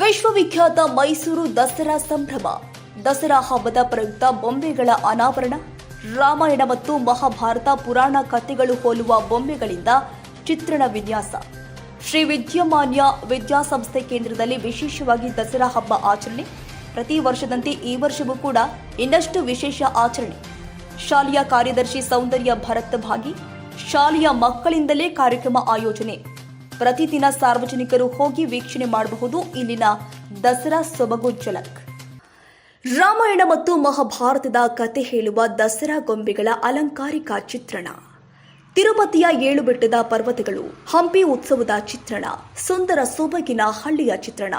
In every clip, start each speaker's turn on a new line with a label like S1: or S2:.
S1: ವಿಶ್ವವಿಖ್ಯಾತ ಮೈಸೂರು ದಸರಾ ಸಂಭ್ರಮ. ದಸರಾ ಹಬ್ಬದ ಪ್ರಯುಕ್ತ ಬೊಂಬೆಗಳ ಅನಾವರಣ. ರಾಮಾಯಣ ಮತ್ತು ಮಹಾಭಾರತ ಪುರಾಣ ಕಥೆಗಳು ಹೋಲುವ ಬೊಂಬೆಗಳಿಂದ ಚಿತ್ರಣ ವಿನ್ಯಾಸ. ಶ್ರೀ ವಿದ್ಯಮಾನ್ಯ ವಿದ್ಯಾಸಂಸ್ಥೆ ಕೇಂದ್ರದಲ್ಲಿ ವಿಶೇಷವಾಗಿ ದಸರಾ ಹಬ್ಬ ಆಚರಣೆ. ಪ್ರತಿ ವರ್ಷದಂತೆ ಈ ವರ್ಷವೂ ಕೂಡ ಇನ್ನಷ್ಟು ವಿಶೇಷ ಆಚರಣೆ. ಶಾಲೆಯ ಕಾರ್ಯದರ್ಶಿ ಸೌಂದರ್ಯ ಭರತ್ ಭಾಗಿ. ಶಾಲೆಯ ಮಕ್ಕಳಿಂದಲೇ ಕಾರ್ಯಕ್ರಮ ಆಯೋಜನೆ. ಪ್ರತಿದಿನ ಸಾರ್ವಜನಿಕರು ಹೋಗಿ ವೀಕ್ಷಣೆ ಮಾಡಬಹುದು ಇಲ್ಲಿನ ದಸರಾ ಸೊಬಗು ಝಲಕ್. ರಾಮಾಯಣ ಮತ್ತು ಮಹಾಭಾರತದ ಕತೆ ಹೇಳುವ ದಸರಾ ಗೊಂಬೆಗಳ ಅಲಂಕಾರಿಕ ಚಿತ್ರಣ. ತಿರುಪತಿಯ 7 ಬೆಟ್ಟದ ಪರ್ವತಗಳು, ಹಂಪಿ ಉತ್ಸವದ ಚಿತ್ರಣ, ಸುಂದರ ಸೊಬಗಿನ ಹಳ್ಳಿಯ ಚಿತ್ರಣ,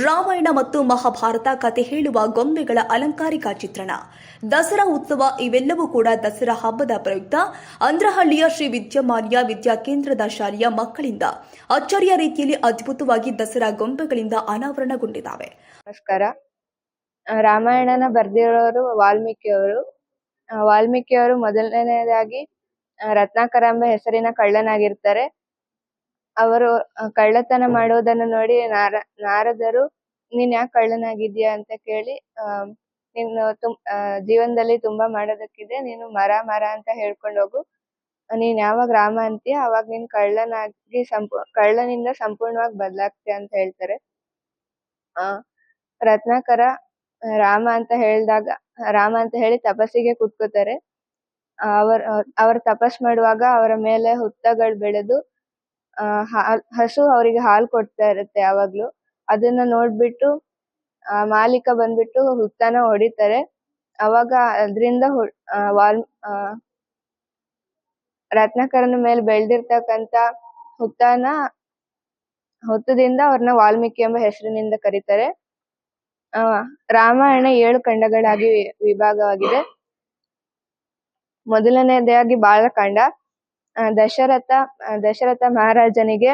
S1: ರಾಮಾಯಣ ಮತ್ತು ಮಹಾಭಾರತ ಕತೆ ಹೇಳುವ ಗೊಂಬೆಗಳ ಅಲಂಕಾರಿಕ ಚಿತ್ರಣ, ದಸರಾ ಉತ್ಸವ ಇವೆಲ್ಲವೂ ಕೂಡ ದಸರಾ ಹಬ್ಬದ ಪ್ರಯುಕ್ತ ಅಂದ್ರಹಳ್ಳಿಯ ಶ್ರೀ ವಿದ್ಯಮಾನ್ಯ ವಿದ್ಯಾಕೇಂದ್ರದ ಶಾಲೆಯ ಮಕ್ಕಳಿಂದ ಅಚ್ಚರಿಯ ರೀತಿಯಲ್ಲಿ ಅದ್ಭುತವಾಗಿ ದಸರಾ ಗೊಂಬೆಗಳಿಂದ ಅನಾವರಣಗೊಂಡಿದ್ದಾವೆ.
S2: ನಮಸ್ಕಾರ. ರಾಮಾಯಣನ ಬರೆದಿರೋರು ವಾಲ್ಮೀಕಿಯವರು ಮೊದಲನೇದಾಗಿ ರತ್ನಾಕರ ಎಂಬ ಹೆಸರಿನ ಕಳ್ಳನಾಗಿರ್ತಾರೆ. ಅವರು ಕಳ್ಳತನ ಮಾಡುವುದನ್ನು ನೋಡಿ ನಾರದರು ನೀನ್ ಯಾಕೆ ಕಳ್ಳನಾಗಿದ್ಯಾ ಅಂತ ಕೇಳಿ, ನೀನು ಜೀವನದಲ್ಲಿ ತುಂಬಾ ಮಾಡೋದಕ್ಕಿದೆ, ನೀನು ಮರ ಅಂತ ಹೇಳ್ಕೊಂಡು ಹೋಗು, ನೀನ್ ಯಾವಾಗ ರಾಮ ಅಂತೀಯ ಅವಾಗ ನೀನ್ ಕಳ್ಳನಿಂದ ಸಂಪೂರ್ಣವಾಗಿ ಬದಲಾಗ್ತೀಯ ಅಂತ ಹೇಳ್ತಾರೆ. ರತ್ನಾಕರ ರಾಮ ಅಂತ ಹೇಳಿ ತಪಸ್ಸಿಗೆ ಕೂತ್ಕೋತಾರೆ. ಅವರು ತಪಸ್ ಮಾಡುವಾಗ ಅವರ ಮೇಲೆ ಹುತ್ತಗಳು ಬೆಳೆದು ಹಸು ಅವರಿಗೆ ಹಾಲು ಕೊಡ್ತಾ ಇರುತ್ತೆ ಯಾವಾಗ್ಲೂ. ಅದನ್ನ ನೋಡ್ಬಿಟ್ಟು ಮಾಲೀಕ ಬಂದ್ಬಿಟ್ಟು ಹುತ್ತನ ಹೊಡಿತಾರೆ. ಅವಾಗ ಅದ್ರಿಂದ ರತ್ನಾಕರನ ಮೇಲೆ ಬೆಳೆದಿರ್ತಕ್ಕಂತ ಹುತ್ತದಿಂದ ಅವ್ರನ್ನ ವಾಲ್ಮೀಕಿ ಎಂಬ ಹೆಸರಿನಿಂದ ಕರೀತಾರೆ. ರಾಮಾಯಣ 7 ಖಂಡಗಳಾಗಿ ವಿಭಾಗವಾಗಿದೆ. ಮೊದಲನೇದಾಗಿ ಬಾಲಕಾಂಡ. ದಶರಥ ಮಹಾರಾಜನಿಗೆ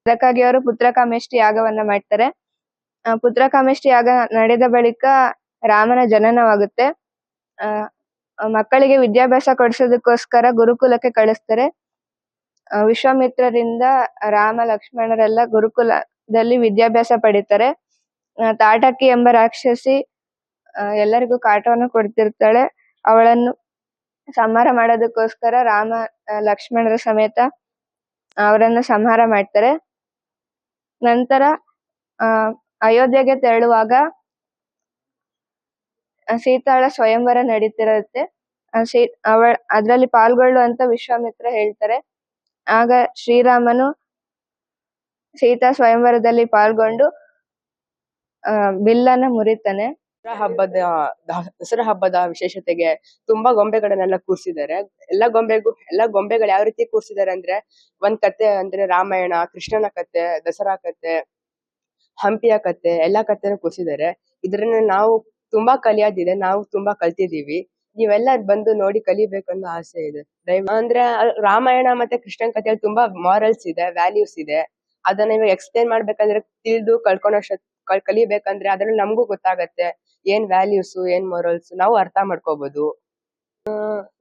S2: ಅದಕ್ಕಾಗಿ ಅವರು ಪುತ್ರಕಾಮೇಷ್ಟಿ ಯಾಗವನ್ನ ಮಾಡ್ತಾರೆ. ಪುತ್ರಕಾಮೇಷ್ಟಿ ಯಾಗ ನಡೆದ ಬಳಿಕ ರಾಮನ ಜನನವಾಗುತ್ತೆ. ಮಕ್ಕಳಿಗೆ ವಿದ್ಯಾಭ್ಯಾಸ ಕೊಡಿಸೋದಕ್ಕೋಸ್ಕರ ಗುರುಕುಲಕ್ಕೆ ಕಳಿಸ್ತಾರೆ. ವಿಶ್ವಾಮಿತ್ರರಿಂದ ರಾಮ ಲಕ್ಷ್ಮಣರೆಲ್ಲ ಗುರುಕುಲದಲ್ಲಿ ವಿದ್ಯಾಭ್ಯಾಸ ಪಡಿತಾರೆ. ತಾಟಕಿ ಎಂಬ ರಾಕ್ಷಸಿ ಎಲ್ಲರಿಗೂ ಕಾಟವನ್ನು ಕೊಡ್ತಿರ್ತಾಳೆ. ಅವಳನ್ನು ಸಂಹಾರ ಮಾಡೋದಕ್ಕೋಸ್ಕರ ರಾಮ ಲಕ್ಷ್ಮಣರ ಸಮೇತ ಅವರನ್ನ ಸಂಹಾರ ಮಾಡ್ತಾರೆ. ನಂತರ ಅಯೋಧ್ಯೆಗೆ ತೆರಳುವಾಗ ಸೀತಾಳ ಸ್ವಯಂವರ ನಡೀತಿರುತ್ತೆ. ಅದ್ರಲ್ಲಿ ಪಾಲ್ಗೊಳ್ಳು ಅಂತ ವಿಶ್ವಾಮಿತ್ರ ಹೇಳ್ತಾರೆ. ಆಗ ಶ್ರೀರಾಮನು ಸೀತಾ ಸ್ವಯಂವರದಲ್ಲಿ ಪಾಲ್ಗೊಂಡು ಬಿಲ್ಲನ್ನ ಮುರಿತಾನೆ.
S3: ದಸರಾ ಹಬ್ಬದ ವಿಶೇಷತೆಗೆ ತುಂಬಾ ಗೊಂಬೆಗಳನ್ನೆಲ್ಲ ಕೂರ್ಸಿದ್ದಾರೆ. ಎಲ್ಲಾ ಗೊಂಬೆಗಳು ಯಾವ ರೀತಿ ಕೂರ್ಸಿದ್ದಾರೆ ಅಂದ್ರೆ, ಒಂದ್ ಕತೆ ಅಂದ್ರೆ ರಾಮಾಯಣ, ಕೃಷ್ಣನ ಕತೆ, ದಸರಾ ಕತೆ, ಹಂಪಿಯ ಕತೆ, ಎಲ್ಲಾ ಕತೆನೂ ಕೂರ್ಸಿದ್ದಾರೆ. ಇದ್ರನ್ನ ನಾವು ತುಂಬಾ ಕಲಿಯೋದಿದೆ, ನಾವು ತುಂಬಾ ಕಲ್ತಿದೀವಿ. ನೀವೆಲ್ಲ ಬಂದು ನೋಡಿ ಕಲಿಬೇಕನ್ನೋ ಆಸೆ ಇದೆ. ಅಂದ್ರೆ ರಾಮಾಯಣ ಮತ್ತೆ ಕೃಷ್ಣನ್ ಕಥೆಯಲ್ಲಿ ತುಂಬಾ ಮಾರಲ್ಸ್ ಇದೆ, ವ್ಯಾಲ್ಯೂಸ್ ಇದೆ. ಅದನ್ನ ಇವಾಗ ಎಕ್ಸ್ಪ್ಲೇನ್ ಮಾಡ್ಬೇಕಂದ್ರೆ ತಿಳಿದು ಕಲಿಬೇಕಂದ್ರೆ ಅದ್ರಲ್ಲಿ ನಮಗೂ ಗೊತ್ತಾಗತ್ತೆ ಏನ್ ವ್ಯಾಲ್ಯೂಸ್, ಏನ್ ಮೊರಲ್ಸ್ ನಾವು ಅರ್ಥ ಮಾಡ್ಕೋಬಹುದು.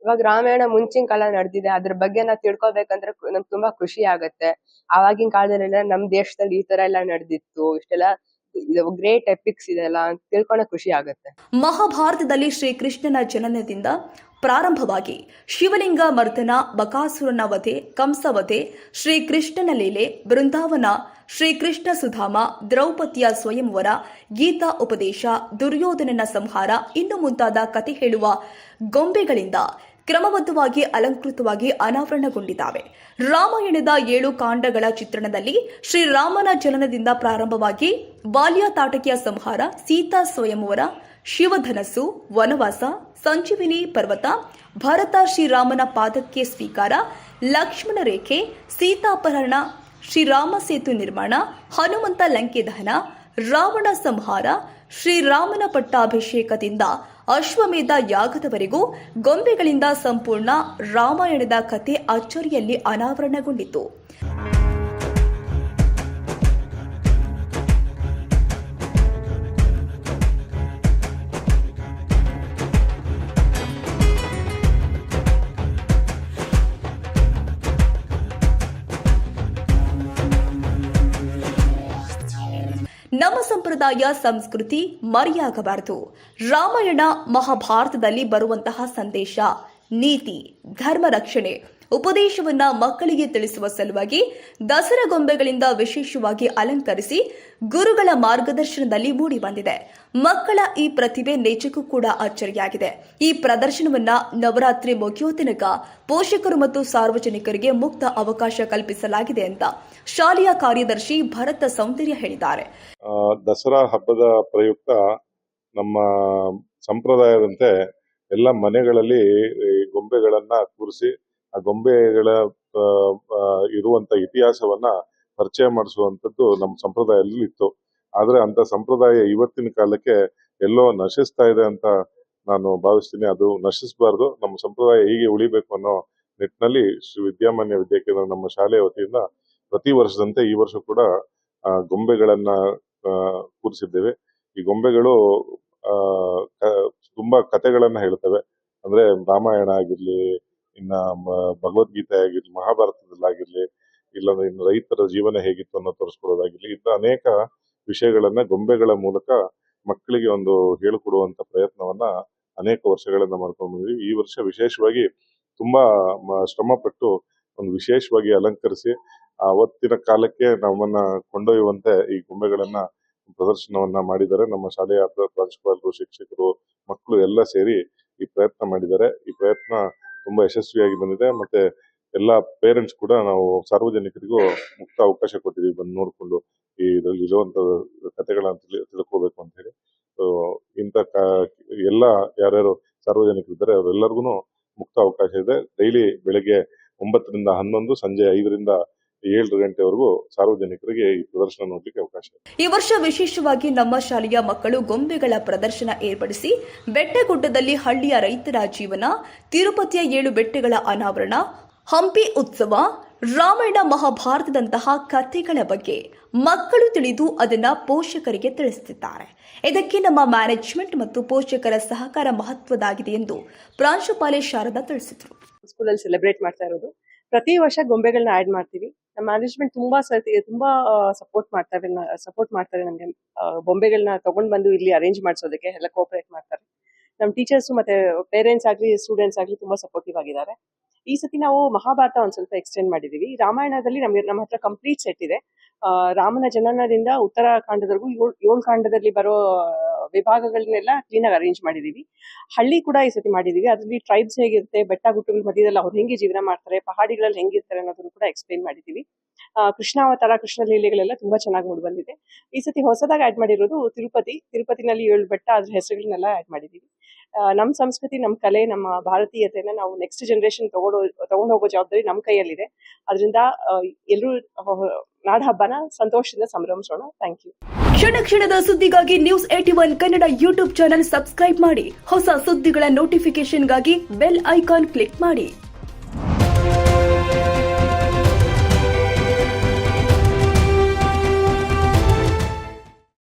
S3: ಇವಾಗ ರಾಮಾಯಣ ಮುಂಚಿನ ಕಾಲ ನಡೆದಿದೆ, ಅದ್ರ ಬಗ್ಗೆ ನಾವು ತಿಳ್ಕೊಬೇಕಂದ್ರೆ ನಮ್ಗೆ ತುಂಬಾ ಖುಷಿ ಆಗತ್ತೆ. ಆವಾಗಿನ ಕಾಲದಲ್ಲೆಲ್ಲ ನಮ್ ದೇಶದಲ್ಲಿ ಈ ತರ ಎಲ್ಲ ನಡೆದಿತ್ತು, ಇಷ್ಟೆಲ್ಲ ಗ್ರೇಟ್ ಎಪಿಕ್ಸ್ ಇದೆಲ್ಲ ತಿಳ್ಕೊಳಕ್ ಖುಷಿ ಆಗತ್ತೆ.
S1: ಮಹಾಭಾರತದಲ್ಲಿ ಶ್ರೀಕೃಷ್ಣನ ಜನನದಿಂದ ಪ್ರಾರಂಭವಾಗಿ ಶಿವಲಿಂಗ ಮರ್ದನ, ಬಕಾಸುರನ ವಧೆ, ಕಂಸವಧೆ, ಶ್ರೀಕೃಷ್ಣನ ಲೀಲೆ, ಬೃಂದಾವನ, ಶ್ರೀಕೃಷ್ಣ ಸುಧಾಮ, ದ್ರೌಪದಿಯ ಸ್ವಯಂವರ, ಗೀತಾ ಉಪದೇಶ, ದುರ್ಯೋಧನನ ಸಂಹಾರ ಇನ್ನು ಮುಂತಾದ ಕತೆ ಹೇಳುವ ಗೊಂಬೆಗಳಿಂದ ಕ್ರಮಬದ್ಧವಾಗಿ ಅಲಂಕೃತವಾಗಿ ಅನಾವರಣಗೊಂಡಿದ್ದಾವೆ. ರಾಮಾಯಣದ 7 ಕಾಂಡಗಳ ಚಿತ್ರಣದಲ್ಲಿ ಶ್ರೀರಾಮನ ಜನನದಿಂದ ಪ್ರಾರಂಭವಾಗಿ ಬಾಲ್ಯ ತಾಟಕಿಯ ಸಂಹಾರ, ಸೀತಾ ಸ್ವಯಂವರ, ಶಿವಧನಸ್ಸು, ವನವಾಸ, ಸಂಜೀವಿನಿ ಪರ್ವತ, ಭರತ ಶ್ರೀರಾಮನ ಪಾದಕ್ಕೆ ಸ್ವೀಕಾರ, ಲಕ್ಷ್ಮಣ ರೇಖೆ, ಸೀತಾಪಹರಣ, ಶ್ರೀರಾಮ ಸೇತು ನಿರ್ಮಾಣ, ಹನುಮಂತ ಲಂಕೆ ದಹನ, ರಾವಣ ಸಂಹಾರ, ಶ್ರೀರಾಮನ ಪಟ್ಟಾಭಿಷೇಕದಿಂದ ಅಶ್ವಮೇಧ ಯಾಗದವರೆಗೂ ಗೊಂಬೆಗಳಿಂದ ಸಂಪೂರ್ಣ ರಾಮಾಯಣದ ಕತೆ ಅಚ್ಚರಿಯಲ್ಲಿ ಅನಾವರಣಗೊಂಡಿತು. ನಮ್ಮ ಸಂಪ್ರದಾಯ ಸಂಸ್ಕೃತಿ ಮರೆಯಾಗಬಾರದು. ರಾಮಾಯಣ ಮಹಾಭಾರತದಲ್ಲಿ ಬರುವಂತಹ ಸಂದೇಶ, ನೀತಿ, ಧರ್ಮ ರಕ್ಷಣೆ, ಉಪದೇಶವನ್ನ ಮಕ್ಕಳಿಗೆ ತಿಳಿಸುವ ಸಲುವಾಗಿ ದಸರಾ ಗೊಂಬೆಗಳಿಂದ ವಿಶೇಷವಾಗಿ ಅಲಂಕರಿಸಿ ಗುರುಗಳ ಮಾರ್ಗದರ್ಶನದಲ್ಲಿ ಮೂಡಿ ಬಂದಿದೆ. ಮಕ್ಕಳ ಈ ಪ್ರತಿಭೆ ನಿಜಕ್ಕೂ ಕೂಡ ಅಚ್ಚರಿಯಾಗಿದೆ. ಈ ಪ್ರದರ್ಶನವನ್ನ ನವರಾತ್ರಿ ಮುಗಿಯೋ ತನಕ ಪೋಷಕರು ಮತ್ತು ಸಾರ್ವಜನಿಕರಿಗೆ ಮುಕ್ತ ಅವಕಾಶ ಕಲ್ಪಿಸಲಾಗಿದೆ ಅಂತ ಶಾಲೆಯ ಕಾರ್ಯದರ್ಶಿ ಭರತ ಸೌಂದರ್ಯ ಹೇಳಿದ್ದಾರೆ.
S4: ದಸರಾ ಹಬ್ಬದ ಪ್ರಯುಕ್ತ ನಮ್ಮ ಸಂಪ್ರದಾಯದಂತೆ ಎಲ್ಲ ಮನೆಗಳಲ್ಲಿ ಗೊಂಬೆಗಳನ್ನ ಕೂರಿಸಿ ಆ ಗೊಂಬೆಗಳ ಇರುವಂತ ಇತಿಹಾಸವನ್ನ ಪರಿಚಯ ಮಾಡಿಸುವಂತದ್ದು ನಮ್ಮ ಸಂಪ್ರದಾಯದಲ್ಲಿ ಇತ್ತು. ಆದ್ರೆ ಅಂತ ಸಂಪ್ರದಾಯ ಇವತ್ತಿನ ಕಾಲಕ್ಕೆ ಎಲ್ಲೋ ನಶಿಸ್ತಾ ಇದೆ ಅಂತ ನಾನು ಭಾವಿಸ್ತೀನಿ. ಅದು ನಶಿಸಬಾರ್ದು, ನಮ್ಮ ಸಂಪ್ರದಾಯ ಹೀಗೆ ಉಳಿಬೇಕು ಅನ್ನೋ ನಿಟ್ಟಿನಲ್ಲಿ ಶ್ರೀ ವಿದ್ಯಾಮಾನ್ಯ ವಿದ್ಯಾಕೇಂದ್ರ ನಮ್ಮ ಶಾಲೆಯ ವತಿಯಿಂದ ಪ್ರತಿ ವರ್ಷದಂತೆ ಈ ವರ್ಷ ಕೂಡ ಗೊಂಬೆಗಳನ್ನ ಕೂರಿಸಿದ್ದೇವೆ. ಈ ಗೊಂಬೆಗಳು ತುಂಬಾ ಕಥೆಗಳನ್ನ ಹೇಳ್ತವೆ. ಅಂದ್ರೆ ರಾಮಾಯಣ ಆಗಿರ್ಲಿ, ಇನ್ನ ಭಗವದ್ಗೀತೆ ಆಗಿರ್ಲಿ, ಮಹಾಭಾರತದಲ್ಲಾಗಿರ್ಲಿ, ಇಲ್ಲಾಂದ್ರೆ ಇನ್ನು ರೈತರ ಜೀವನ ಹೇಗಿತ್ತು ಅನ್ನೋ ತೋರಿಸ್ಕೊಡೋದಾಗಿರ್ಲಿ, ಇಂಥ ಅನೇಕ ವಿಷಯಗಳನ್ನ ಗೊಂಬೆಗಳ ಮೂಲಕ ಮಕ್ಕಳಿಗೆ ಒಂದು ಹೇಳಿಕೊಡುವಂತ ಪ್ರಯತ್ನವನ್ನ ಅನೇಕ ವರ್ಷಗಳಿಂದ ಮಾಡ್ಕೊಂಡು ಬಂದ್ವಿ. ಈ ವರ್ಷ ವಿಶೇಷವಾಗಿ ತುಂಬಾ ಶ್ರಮ ಪಟ್ಟು ಒಂದು ವಿಶೇಷವಾಗಿ ಅಲಂಕರಿಸಿ ಅವತ್ತಿನ ಕಾಲಕ್ಕೆ ನಮ್ಮನ್ನ ಕೊಂಡೊಯ್ಯುವಂತೆ ಈ ಗೊಂಬೆಗಳನ್ನ ಪ್ರದರ್ಶನವನ್ನ ಮಾಡಿದ್ದಾರೆ. ನಮ್ಮ ಶಾಲೆಯ ಪ್ರಾಂಶುಪಾಲರು, ಶಿಕ್ಷಕರು, ಮಕ್ಕಳು ಎಲ್ಲ ಸೇರಿ ಈ ಪ್ರಯತ್ನ ಮಾಡಿದ್ದಾರೆ. ಈ ಪ್ರಯತ್ನ ತುಂಬಾ ಯಶಸ್ವಿಯಾಗಿ ಬಂದಿದೆ. ಮತ್ತೆ ಎಲ್ಲಾ ಪೇರೆಂಟ್ಸ್ ಕೂಡ ನಾವು ಸಾರ್ವಜನಿಕರಿಗೂ ಮುಕ್ತ ಅವಕಾಶ ಕೊಟ್ಟಿದ್ದೀವಿ, ಬಂದು ನೋಡ್ಕೊಂಡು ಇದರಲ್ಲಿ ಇರುವಂತ ಕಥೆಗಳನ್ನ ತಿಳ್ಕೋಬೇಕು ಅಂತ ಹೇಳಿ. ಇಂಥ ಎಲ್ಲ ಯಾರ್ಯಾರು ಸಾರ್ವಜನಿಕರಿದ್ದಾರೆ ಅವರೆಲ್ಲರಿಗೂ ಮುಕ್ತ ಅವಕಾಶ ಇದೆ. ಡೈಲಿ ಬೆಳಗ್ಗೆ 9 ರಿಂದ 11, ಸಂಜೆ 5 ರಿಂದ 7 ಗಂಟೆವರೆಗೂ ಸಾರ್ವಜನಿಕರಿಗೆ ಈ ಪ್ರದರ್ಶನ ನೋಡ್ಲಿಕ್ಕೆ ಅವಕಾಶ ಇದೆ.
S1: ಈ ವರ್ಷ ವಿಶೇಷವಾಗಿ ನಮ್ಮ ಶಾಲೆಯ ಮಕ್ಕಳು ಗೊಂಬೆಗಳ ಪ್ರದರ್ಶನ ಏರ್ಪಡಿಸಿ ಬೆಟ್ಟಗುಡ್ಡದಲ್ಲಿ ಹಳ್ಳಿಯ ರೈತರ ಜೀವನ, ತಿರುಪತಿಯ 7 ಬೆಟ್ಟಗಳ ಅನಾವರಣ, ಹಂಪಿ ಉತ್ಸವ, ರಾಮಾಯಣ ಮಹಾಭಾರತದಂತಹ ಕಥೆಗಳ ಬಗ್ಗೆ ಮಕ್ಕಳು ತಿಳಿದು ಅದನ್ನ ಪೋಷಕರಿಗೆ ತಿಳಿಸುತ್ತಿದ್ದಾರೆ. ಇದಕ್ಕೆ ನಮ್ಮ ಮ್ಯಾನೇಜ್ಮೆಂಟ್ ಮತ್ತು ಪೋಷಕರ ಸಹಕಾರ ಮಹತ್ವದಾಗಿದೆ ಎಂದು ಪ್ರಾಂಶುಪಾಲೆ ಶಾರದಾ ತಿಳಿಸಿದರು.
S3: ಸ್ಕೂಲಲ್ಲಿ ಸೆಲೆಬ್ರೇಟ್ ಮಾಡ್ತಾ ಇರೋದು. ಪ್ರತಿ ವರ್ಷ ಗೊಂಬೆಗಳನ್ನ ಆಡ್ ಮಾಡ್ತೀವಿ. ನಮ್ಮ ಮ್ಯಾನೇಜ್ಮೆಂಟ್ ತುಂಬಾ ಸಪೋರ್ಟ್ ಮಾಡ್ತಾರೆ ನಮ್ಗೆ. ಬೊಂಬೆಗಳನ್ನ ತಗೊಂಡ್ ಬಂದು ಇಲ್ಲಿ ಅರೇಂಜ್ ಮಾಡಿಸೋದಕ್ಕೆ ಎಲ್ಲ ಕೋಆಪರೇಟ್ ಮಾಡ್ತಾರೆ. ನಮ್ಮ ಟೀಚರ್ಸ್ ಮತ್ತೆ ಪೇರೆಂಟ್ಸ್ ಆಗ್ಲಿ, ಸ್ಟೂಡೆಂಟ್ಸ್ ಆಗ್ಲಿ ತುಂಬಾ ಸಪೋರ್ಟಿವ್ ಆಗಿದ್ದಾರೆ. ಈ ಸತಿ ನಾವು ಮಹಾಭಾರತ ಒಂದ್ ಸ್ವಲ್ಪ ಎಕ್ಸ್ಟೆಂಡ್ ಮಾಡಿದೀವಿ. ರಾಮಾಯಣದಲ್ಲಿ ನಮ್ಮ ಹತ್ರ ಕಂಪ್ಲೀಟ್ ಸೆಟ್ ಇದೆ. ರಾಮನ ಜನನದಿಂದ ಉತ್ತರಾಖಂಡದವರೆಗೂ 7 ಕಾಂಡದಲ್ಲಿ ಬರೋ ವಿಭಾಗಗಳನ್ನೆಲ್ಲ ಕ್ಲೀನ್ ಆಗಿ ಅರೇಂಜ್ ಮಾಡಿದೀವಿ. ಹಳ್ಳಿ ಕೂಡ ಈ ಸತಿ ಮಾಡಿದೀವಿ. ಅದ್ರಲ್ಲಿ ಟ್ರೈಬ್ಸ್ ಹೇಗಿರುತ್ತೆ, ಬೆಟ್ಟ ಗುಡ್ಡಗಳ ಮಧ್ಯದಲ್ಲಿ ಅವ್ರು ಹೆಂಗೆ ಜೀವನ ಮಾಡ್ತಾರೆ, ಪಹಾಡಿಗಳಲ್ಲಿ ಹೆಂಗಿರ್ತಾರೆ ಅನ್ನೋದನ್ನು ಕೂಡ ಎಕ್ಸ್ಪ್ಲೈನ್ ಮಾಡಿದೀವಿ. ಕೃಷ್ಣಾವತಾರ, ಕೃಷ್ಣ ಲೀಲೆಗಳೆಲ್ಲ ತುಂಬಾ ಚೆನ್ನಾಗಿ ಮೂಡಿ ಬಂದಿದೆ. ಈ ಸತಿ ಹೊಸದಾಗಿ ಆಡ್ ಮಾಡಿರೋದು ತಿರುಪತಿನಲ್ಲಿ 7 ಬೆಟ್ಟ, ಅದ್ರ ಹೆಸರುಗಳನ್ನೆಲ್ಲ ಆಡ್ ಮಾಡಿದೀವಿ. ನಮ್ಮ ಸಂಸ್ಕೃತಿ, ನಮ್ಮ ಕಲೆ, ನಮ್ಮ ಭಾರತೀಯತೆಯನ್ನ ನಾವು ನೆಕ್ಸ್ಟ್ ಜನರೇಷನ್ ತಗೊಂಡು ಹೋಗೋ ಜವಾಬ್ದಾರಿ ನಮ್ಮ ಕೈಯಲ್ಲಿದೆ. ಅದರಿಂದ ಎಲ್ಲರೂ ನಾಡ ಹಬ್ಬನ ಸಂತೋಷದಿಂದ ಸಂಭ್ರಮಿಸೋಣ. Thank you.
S1: ಕ್ಷಣ ಕ್ಷಣದ ಸುದ್ದಿಗಾಗಿ news 81 Kannada YouTube channel subscribe ಮಾಡಿ. ಹೊಸ ಸುದ್ದಿಗಳ ನೋಟಿಫಿಕೇಶನ್ಗಾಗಿ ಬೆಲ್ ಐಕಾನ್ ಕ್ಲಿಕ್ ಮಾಡಿ.